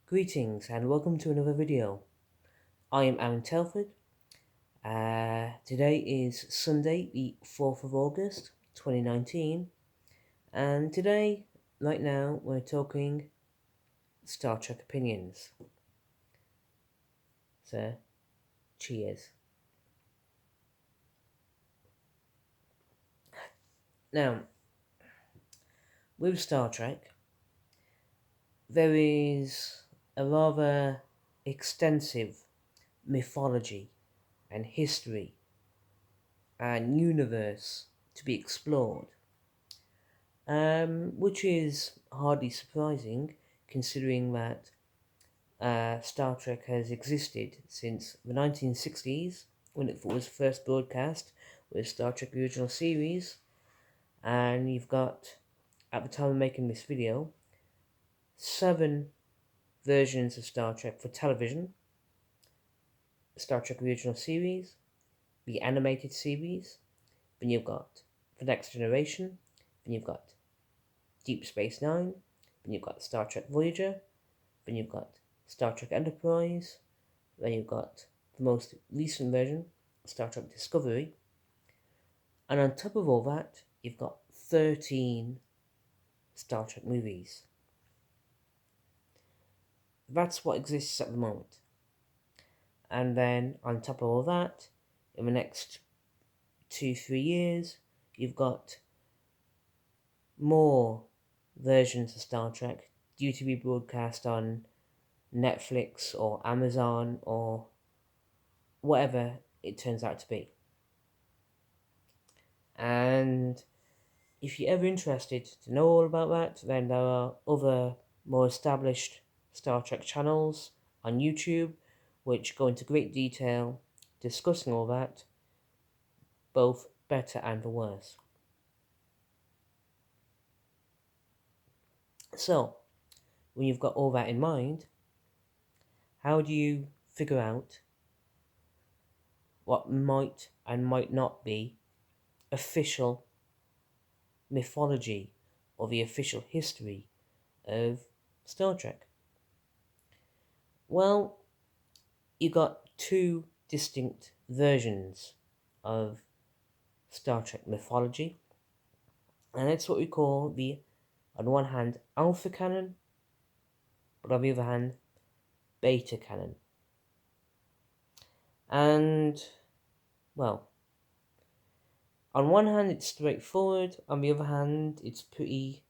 Greetings and welcome to another video. I am Telford. Today is Sunday, the 4th of August 2019, and today, right now, we're talking Star Trek opinions. So, cheers. Now, with Star Trek, there is a rather extensive mythology and history and universe to be explored, which is hardly surprising considering that Star Trek has existed since the 1960s when it was first broadcast with Star Trek the original series, and you've got, at the time of making this video, 7 versions of Star Trek for television: Star Trek the original series, the animated series, then you've got The Next Generation, then you've got Deep Space Nine, then you've got Star Trek Voyager, then you've got Star Trek Enterprise, then you've got the most recent version, Star Trek Discovery, and on top of all that, you've got 13 Star Trek movies. That's what exists at the moment. And then on top of all that, in the next 2-3 years, you've got more versions of Star Trek due to be broadcast on Netflix or Amazon or whatever it turns out to be. And if you're ever interested to know all about that, then there are other more established Star Trek channels on YouTube which go into great detail discussing all that, both better and the worse. So, when you've got all that in mind, how do you figure out what might and might not be official mythology or the official history of Star Trek? Well, you got 2 distinct versions of Star Trek mythology, and it's what we call the, on one hand, Alpha Canon, but on the other hand, Beta Canon. And, well, on one hand it's straightforward, on the other hand it's pretty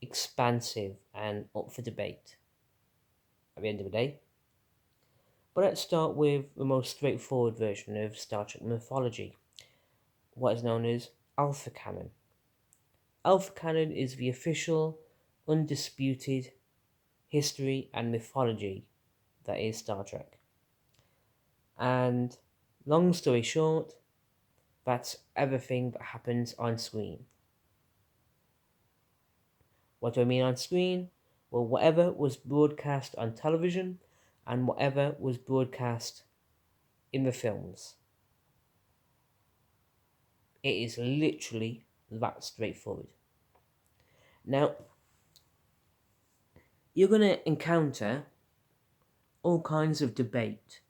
expansive and up for debate at the end of the day. But let's start with the most straightforward version of Star Trek mythology, what is known as Alpha Canon. Alpha Canon is the official, undisputed history and mythology that is Star Trek. And long story short, that's everything that happens on screen. What do I mean on screen? Well, whatever was broadcast on television and whatever was broadcast in the films. It is literally that straightforward. Now, you're going to encounter all kinds of debate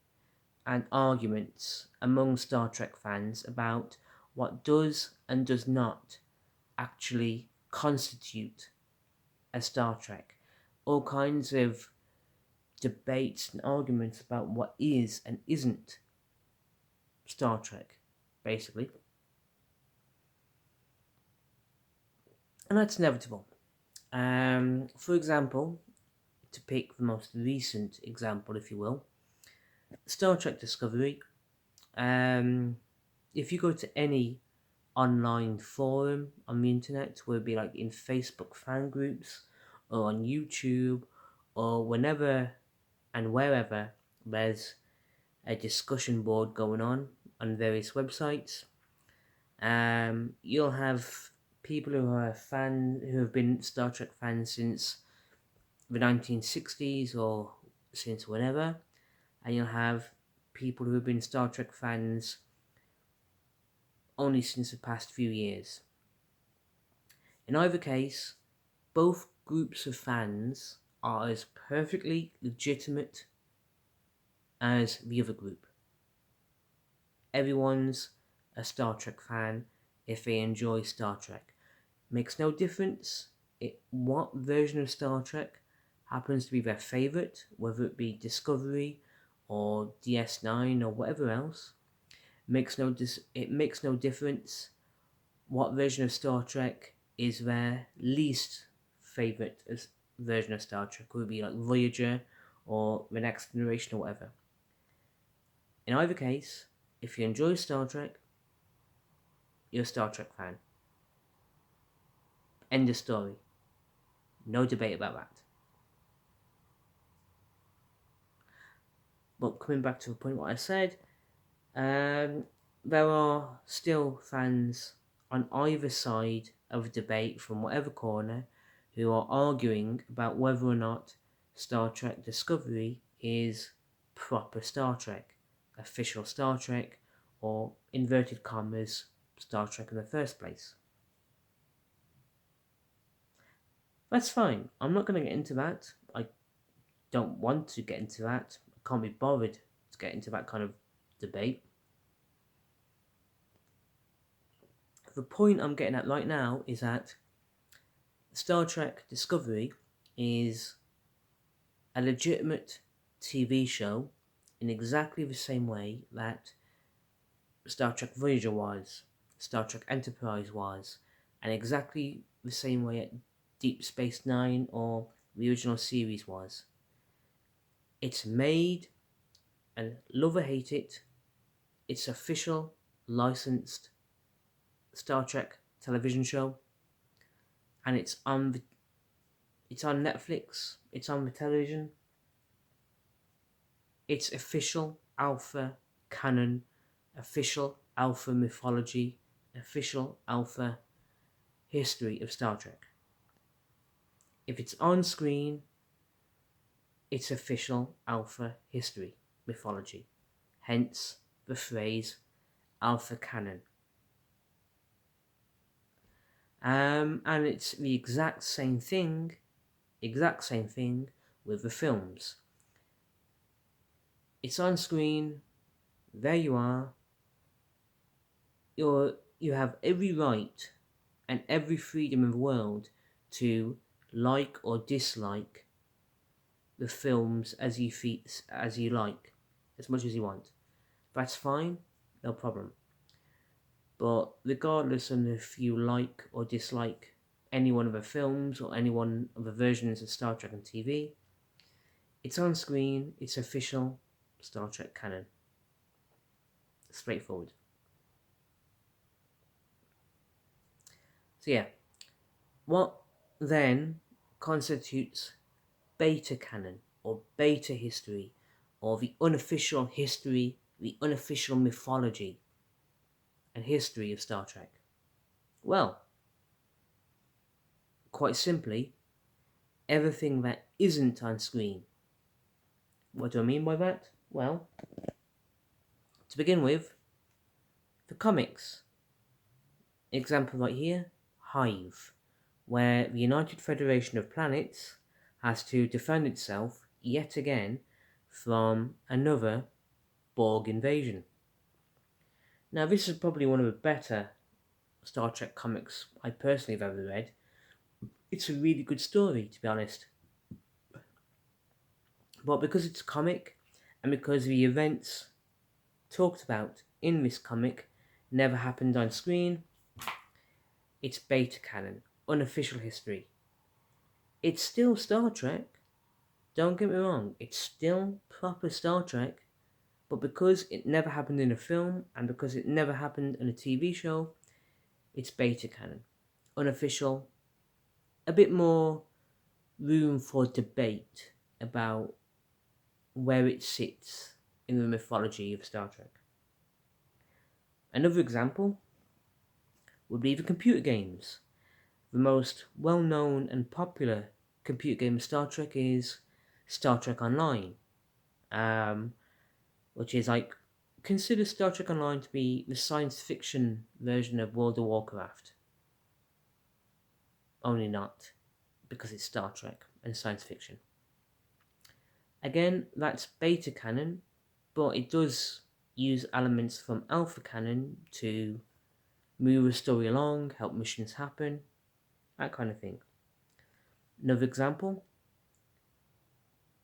and arguments among Star Trek fans about what does and does not actually constitute a Star Trek. All kinds of debates and arguments about what is and isn't Star Trek, basically. And that's inevitable. For example, to pick the most recent example, if you will, Star Trek Discovery. If you go to any online forum on the internet, whether it be like in Facebook fan groups or on YouTube or whenever and wherever there's a discussion board going on various websites, you'll have people who are who have been Star Trek fans since the 1960s or since whenever, and you'll have people who have been Star Trek fans only since the past few years. In either case, both groups of fans are as perfectly legitimate as the other group. Everyone's a Star Trek fan if they enjoy Star Trek. Makes no difference what version of Star Trek happens to be their favourite, whether it be Discovery or DS9 or whatever else. It makes no difference what version of Star Trek is their least favourite version of Star Trek. It would be like Voyager or The Next Generation or whatever. In either case, if you enjoy Star Trek, you're a Star Trek fan. End of story. No debate about that. But coming back to the point what I said, there are still fans on either side of the debate from whatever corner who are arguing about whether or not Star Trek Discovery is proper Star Trek, official Star Trek, or inverted commas Star Trek in the first place. That's fine. I'm not going to get into that. I don't want to get into that. I can't be bothered to get into that kind of debate. The point I'm getting at right now is that Star Trek Discovery is a legitimate TV show in exactly the same way that Star Trek Voyager was, Star Trek Enterprise was, and exactly the same way that Deep Space Nine or the original series was. It's made, and love or hate it, it's official, licensed Star Trek television show, and it's on Netflix, it's on the television. It's official Alpha Canon, official Alpha mythology, official Alpha history of Star Trek. If it's on screen, it's official Alpha history, mythology. Hence the phrase Alpha Canon. And it's the exact same thing with the films. It's on screen, there you are. You have every right and every freedom in the world to like or dislike the films as you like, as much as you want. That's fine, no problem. But regardless of if you like or dislike any one of the films or any one of the versions of Star Trek on TV, it's on screen, it's official Star Trek canon. Straightforward. So yeah, what then constitutes Beta Canon or Beta history or the unofficial history, the unofficial mythology and history of Star Trek? Well, quite simply, everything that isn't on screen. What do I mean by that? Well, to begin with, the comics. Example right here, Hive, where the United Federation of Planets has to defend itself yet again from another Borg invasion. Now, this is probably one of the better Star Trek comics I personally have ever read. It's a really good story, to be honest. But because it's a comic, and because the events talked about in this comic never happened on screen, it's Beta Canon, unofficial history. It's still Star Trek, don't get me wrong, it's still proper Star Trek, but because it never happened in a film, and because it never happened in a TV show, it's Beta Canon, unofficial, a bit more room for debate about where it sits in the mythology of Star Trek. Another example would be the computer games. The most well-known and popular computer game of Star Trek is Star Trek Online, which is like, consider Star Trek Online to be the science fiction version of World of Warcraft. Only not, because it's Star Trek and science fiction. Again, that's Beta Canon, but it does use elements from Alpha Canon to move a story along, help missions happen, that kind of thing. Another example,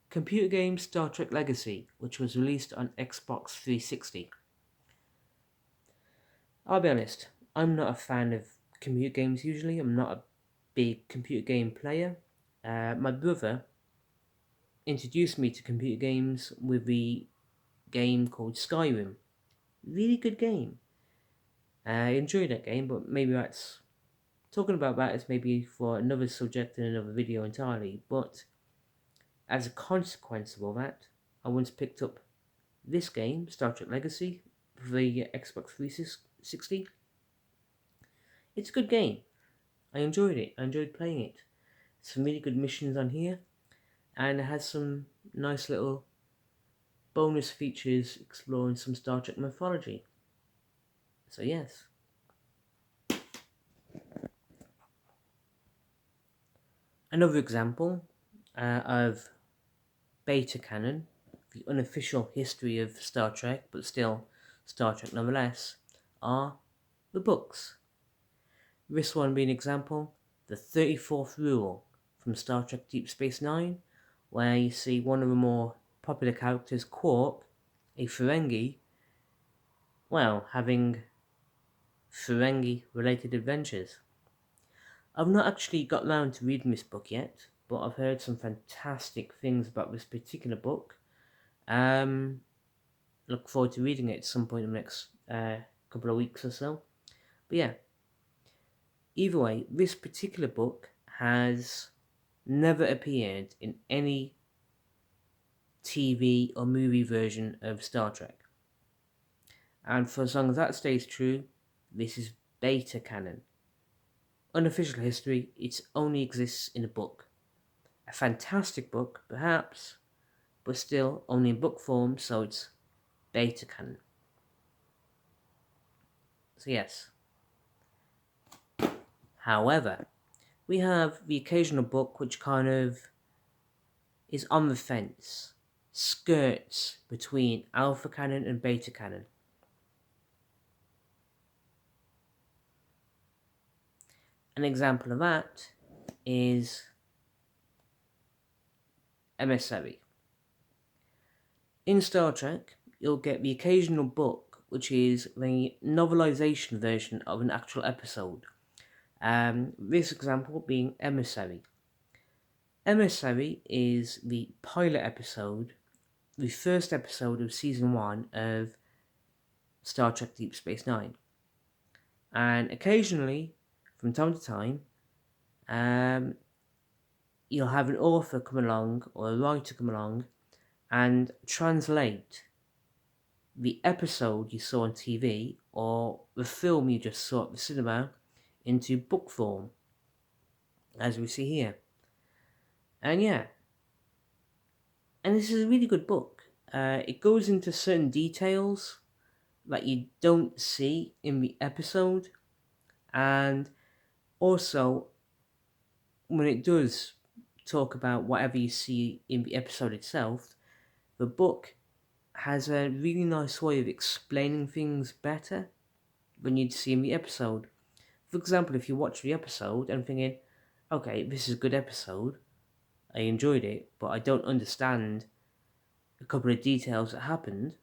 computer game Star Trek Legacy, which was released on Xbox 360. I'll be honest, I'm not a fan of computer games usually. I'm not a big computer game player. My brother introduced me to computer games with the game called Skyrim. Really good game. I enjoyed that game, but maybe that's talking about that is maybe for another subject in another video entirely. But as a consequence of all that, I once picked up this game, Star Trek Legacy, for the Xbox 360. It's a good game. I enjoyed it. I enjoyed playing it. Some really good missions on here, and it has some nice little bonus features exploring some Star Trek mythology. So yes. Another example of Beta Canon, the unofficial history of Star Trek, but still Star Trek nonetheless, are the books. This one being an example, the 34th Rule from Star Trek Deep Space Nine, where you see one of the more popular characters, Quark, a Ferengi, well, having Ferengi-related adventures. I've not actually got round to reading this book yet, but I've heard some fantastic things about this particular book. Look forward to reading it at some point in the next couple of weeks or so. But yeah, either way, this particular book has never appeared in any TV or movie version of Star Trek. And for as long as that stays true, this is Beta Canon. Unofficial history, it only exists in a book. A fantastic book, perhaps, but still only in book form, so it's Beta Canon. So yes. However, we have the occasional book which kind of is on the fence, skirts between Alpha Canon and Beta Canon. An example of that is Emissary. In Star Trek, you'll get the occasional book which is the novelization version of an actual episode. This example being Emissary. Emissary is the pilot episode, the first episode of Season 1 of Star Trek Deep Space Nine. And occasionally, from time to time, you'll have an author come along or a writer come along and translate the episode you saw on TV or the film you just saw at the cinema into book form, as we see here. And yeah, and this is a really good book. It goes into certain details that you don't see in the episode, and also when it does talk about whatever you see in the episode itself, the book has a really nice way of explaining things better than you'd see in the episode. For example, if you watch the episode and thinking, okay, this is a good episode, I enjoyed it, but I don't understand a couple of details that happened,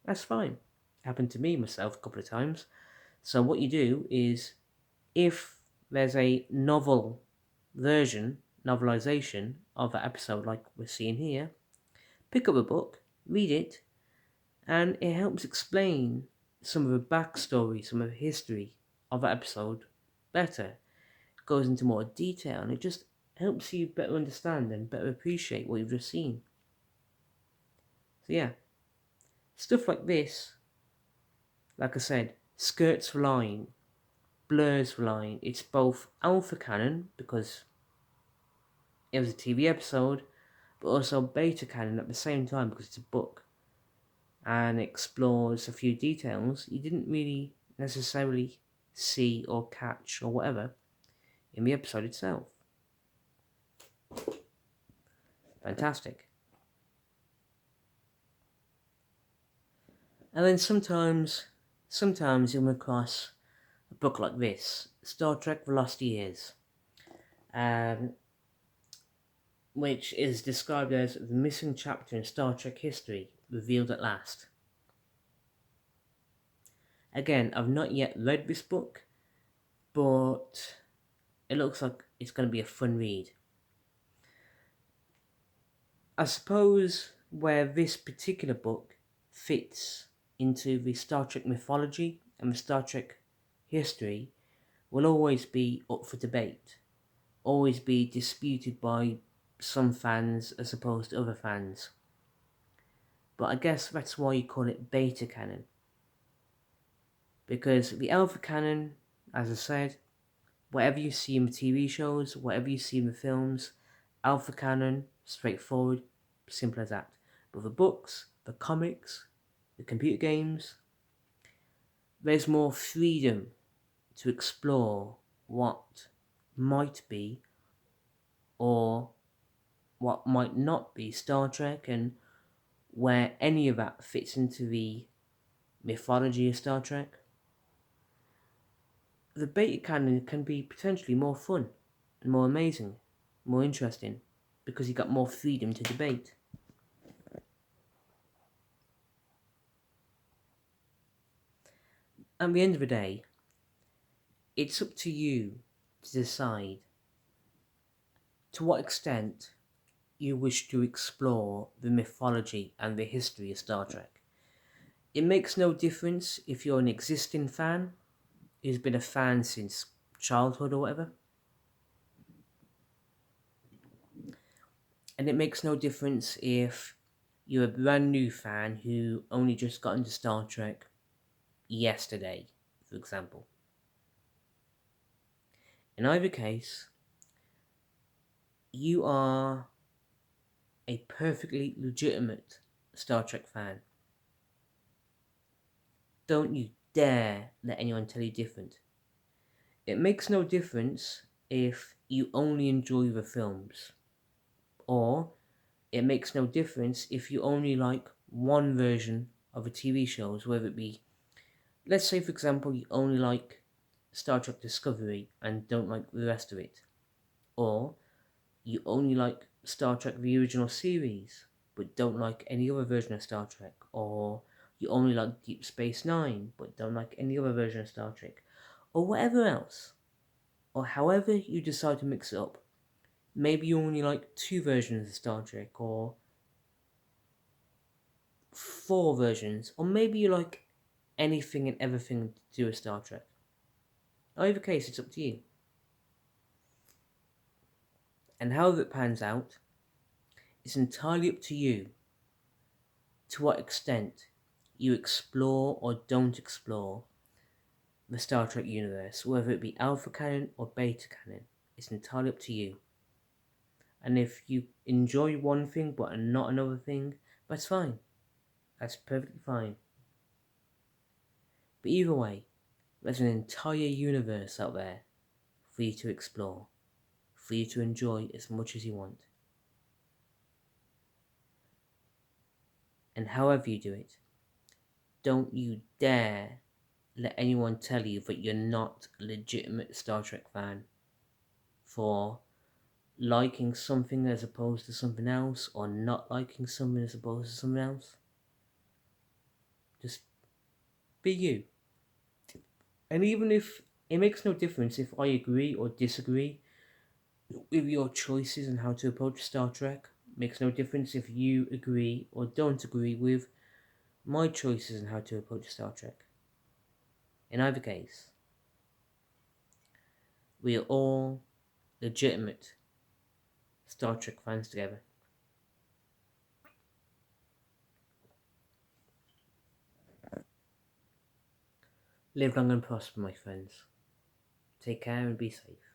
that's fine. Happened to me myself a couple of times. So what you do is, if there's a novelization of that episode like we're seeing here, pick up a book, read it, and it helps explain some of the backstory, some of the history of that episode better. It goes into more detail, and it just helps you better understand and better appreciate what you've just seen. So yeah, stuff like this, like I said, skirts the line, blurs the line. It's both Alpha Canon, because it was a TV episode, but also Beta Canon at the same time, because it's a book, and explores a few details you didn't really necessarily see or catch or whatever in the episode itself. Fantastic. And then sometimes you'll come across a book like this, Star Trek: The Lost Years, um, which is described as the missing chapter in Star Trek history, revealed at last. Again, I've not yet read this book, but it looks like it's going to be a fun read. I suppose where this particular book fits into the Star Trek mythology and the Star Trek history will always be up for debate, always be disputed by some fans as opposed to other fans. But I guess that's why you call it Beta Canon. Because the Alpha Canon, as I said, whatever you see in the TV shows, whatever you see in the films, Alpha Canon, straightforward, simple as that. But the books, the comics, the computer games, there's more freedom to explore what might be or what might not be Star Trek and where any of that fits into the mythology of Star Trek. The Beta Canon can be potentially more fun and more amazing, more interesting, because you got more freedom to debate. At the end of the day, it's up to you to decide to what extent you wish to explore the mythology and the history of Star Trek. It makes no difference if you're an existing fan who's been a fan since childhood or whatever. And it makes no difference if you're a brand new fan who only just got into Star Trek yesterday, for example. In either case, you are a perfectly legitimate Star Trek fan. Don't you dare let anyone tell you different. It makes no difference if you only enjoy the films, or it makes no difference if you only like one version of a TV shows, whether it be, let's say for example, you only like Star Trek Discovery and don't like the rest of it, or you only like Star Trek the original series but don't like any other version of Star Trek, or you only like Deep Space Nine but don't like any other version of Star Trek, or whatever else, or however you decide to mix it up. Maybe you only like 2 versions of Star Trek, or 4 versions, or maybe you like anything and everything to do with Star Trek. In either case, it's up to you. And however it pans out, it's entirely up to you to what extent you explore or don't explore the Star Trek universe, whether it be Alpha Canon or Beta Canon. It's entirely up to you. And if you enjoy one thing but not another thing, that's fine. That's perfectly fine. But either way, there's an entire universe out there for you to explore, for you to enjoy as much as you want. And however you do it, don't you dare let anyone tell you that you're not a legitimate Star Trek fan for liking something as opposed to something else, or not liking something as opposed to something else. Just be you. And even if it makes no difference if I agree or disagree with your choices and how to approach Star Trek, makes no difference if you agree or don't agree with my choices and how to approach Star Trek. In either case, we are all legitimate Star Trek fans together. Live long and prosper, my friends. Take care and be safe.